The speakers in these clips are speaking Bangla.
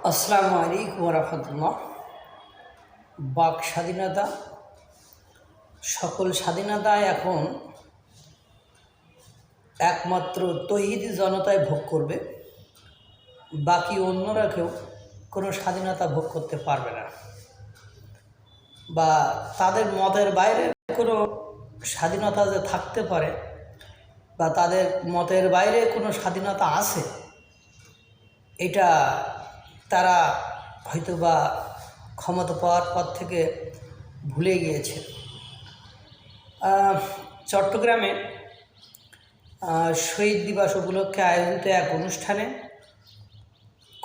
আসসালামু আলাইকুম রাহমাতুল্লাহ। বাক স্বাধীনতা, সকল স্বাধীনতা এখন একমাত্র তৌহিদি জনতায় ভোগ করবে, বাকি অন্যরা কেউ কোনো স্বাধীনতা ভোগ করতে পারবে না, বা তাদের মতের বাইরে কোনো স্বাধীনতা যে থাকতে পারে বা তাদের মতের বাইরে কোনো স্বাধীনতা আছে, এটা তারা হয়তোবা ক্ষমতা পাওয়ার পর থেকে ভুলে গিয়েছে। চট্টগ্রামে শহীদ দিবস উপলক্ষে আয়োজিত এক অনুষ্ঠানে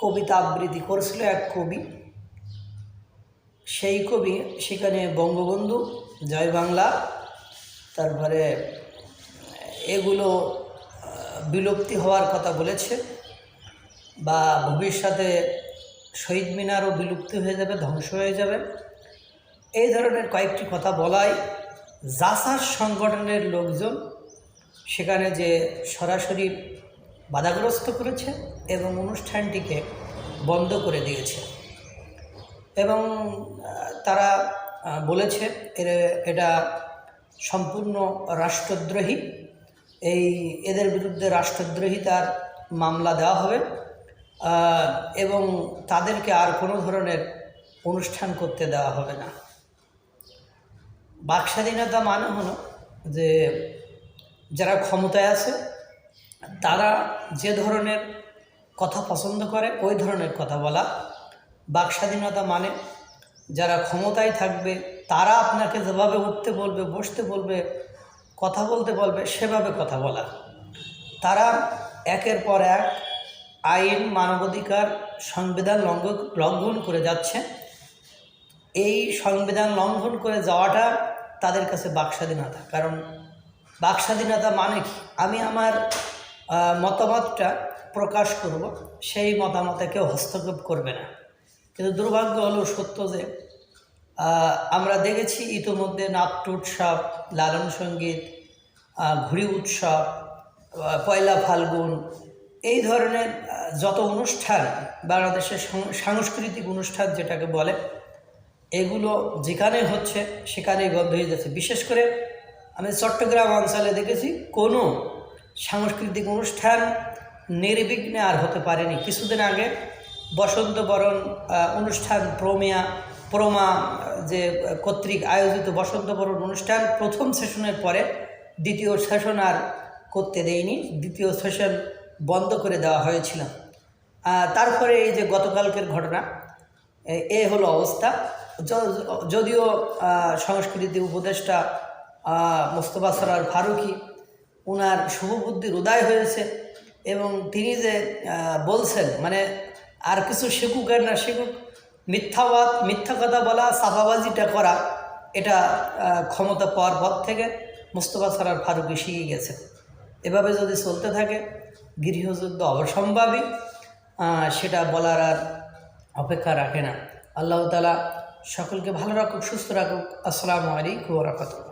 কবিতা আবৃত্তি করেছিল এক কবি। সেই কবি সেখানে বঙ্গবন্ধু, জয় বাংলা, তারপরে এগুলো বিলুপ্তি হওয়ার কথা বলেছে, বা ভবিষ্যতে শহীদ মিনারও বিলুপ্তি হয়ে যাবে, ধ্বংস হয়ে যাবে, এই ধরনের কয়েকটি কথা বলায় জাসাস সংগঠনের লোকজন সেখানে যে সরাসরি বাধাগ্রস্ত করেছে এবং অনুষ্ঠানটিকে বন্ধ করে দিয়েছে। এবং তারা বলেছে এটা সম্পূর্ণ রাষ্ট্রদ্রোহী, এদের বিরুদ্ধে রাষ্ট্রদ্রোহিতার মামলা দেওয়া হবে এবং তাদেরকে আর কোনো ধরনের অনুষ্ঠান করতে দেওয়া হবে না। বাক স্বাধীনতা মানে হলো যে যারা ক্ষমতায় আছে তারা যে ধরনের কথা পছন্দ করে ওই ধরনের কথা বলা। বাক স্বাধীনতা মানে যারা ক্ষমতায় থাকবে তারা আপনাকে যেভাবে উঠতে বলবে, বসতে বলবে, কথা বলতে বলবে সেভাবে কথা বলা। তারা একের পর এক আইন, মানবাধিকার, সংবিধান লঙ্ঘন করে যাচ্ছে। এই সংবিধান লঙ্ঘন করে যাওয়াটা তাদের কাছে বাক স্বাধীনতা। কারণ বাক স্বাধীনতা মানে কি, আমি আমার মতামতটা প্রকাশ করব, সেই মতামতে কেউ হস্তক্ষেপ করবে না। কিন্তু দুর্ভাগ্য হলো সত্য যে আমরা দেখেছি ইতোমধ্যে নাট্য উৎসব, লালন সঙ্গীত, ঘুড়ি উৎসব, পয়লা ফাল্গুন, এই ধরনের যত অনুষ্ঠান বাংলাদেশের সাংস্কৃতিক অনুষ্ঠান যেটাকে বলে, এগুলো যেখানে হচ্ছে সেখানেই বন্ধ হয়ে যাচ্ছে। বিশেষ করে আমি চট্টগ্রাম অঞ্চলে দেখেছি কোনো সাংস্কৃতিক অনুষ্ঠান নির্বিঘ্নে আর হতে পারেনি। কিছুদিন আগে বসন্ত বরণ অনুষ্ঠান প্রমা যে কর্তৃক আয়োজিত বসন্ত বরণ অনুষ্ঠান প্রথম সেশনের পরে দ্বিতীয় সেশন আর করতে দেয়নি, দ্বিতীয় সেশন বন্ধ করে দেওয়া হয়েছিল। তারপরে এই যে গতকালকের ঘটনা, এ হলো অবস্থা। যদিও সংস্কৃতি উপদেষ্টা মোস্তফা সরোয়ার ফারুকী, ওনার শুভবুদ্ধির উদয় হয়েছে এবং তিনি যে বলছেন মানে আর কিছু শিখুক আর না শিখুক, মিথ্যা কথা বলা, সাফাবাজিটা করা, এটা ক্ষমতা পাওয়ার পর থেকে মোস্তফা সরোয়ার ফারুকী শিখে গেছে। এভাবে যদি চলতে থাকে গৃহযুদ্ধ অবসম্ভাবী, সেটা বলার আর অপেক্ষা রাখে না। আল্লাহ তাআলা সকলকে ভালো রাখুক, সুস্থ রাখুক। আসসালামু আলাইকুম ওয়া রাহমাতুল্লাহ।